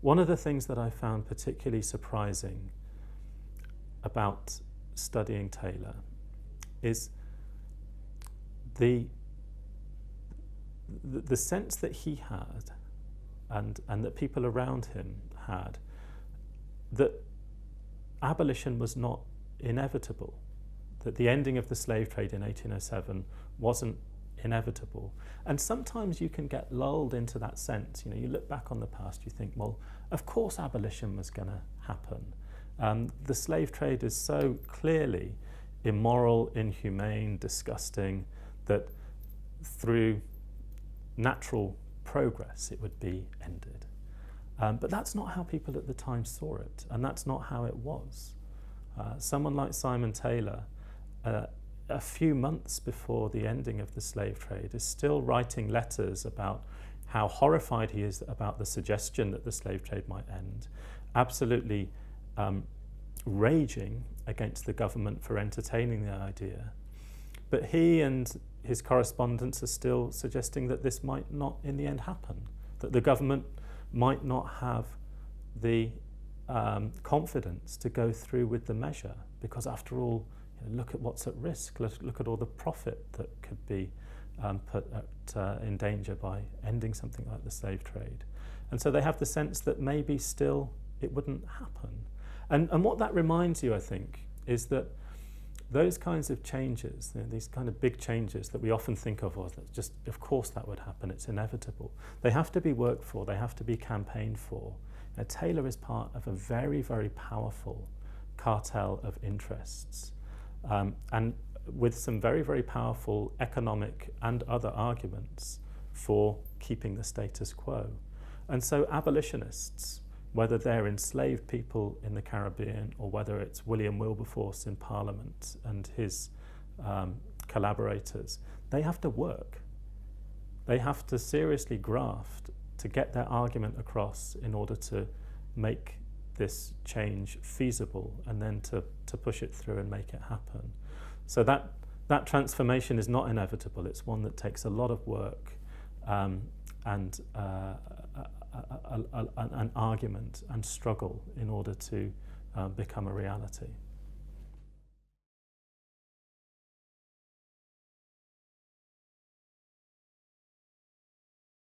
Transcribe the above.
one of the things that I found particularly surprising about studying Taylor is the sense that he had and that people around him had, that abolition was not inevitable, that the ending of the slave trade in 1807 wasn't inevitable. And sometimes you can get lulled into that sense. You know, you look back on the past, you think, well, of course abolition was going to happen. The slave trade is so clearly immoral, inhumane, disgusting, that through natural progress it would be ended. But that's not how people at the time saw it, and that's not how it was. Someone like Simon Taylor, a few months before the ending of the slave trade, is still writing letters about how horrified he is about the suggestion that the slave trade might end, absolutely raging against the government for entertaining the idea. But he and his correspondents are still suggesting that this might not in the end happen, that the government might not have the confidence to go through with the measure, because after all, look at what's at risk, look at all the profit that could be put in danger by ending something like the slave trade. And so they have the sense that maybe still it wouldn't happen. And what that reminds you, I think, is that those kinds of changes, these kind of big changes that we often think of as just, of course that would happen, it's inevitable. They have to be worked for, they have to be campaigned for. Now, Taylor is part of a very, very powerful cartel of interests, and with some very, very powerful economic and other arguments for keeping the status quo. And so abolitionists, whether they're enslaved people in the Caribbean or whether it's William Wilberforce in Parliament and his collaborators, they have to work. They have to seriously graft to get their argument across in order to make this change feasible and then to push it through and make it happen. So that transformation is not inevitable. It's one that takes a lot of work and an argument and struggle in order to become a reality.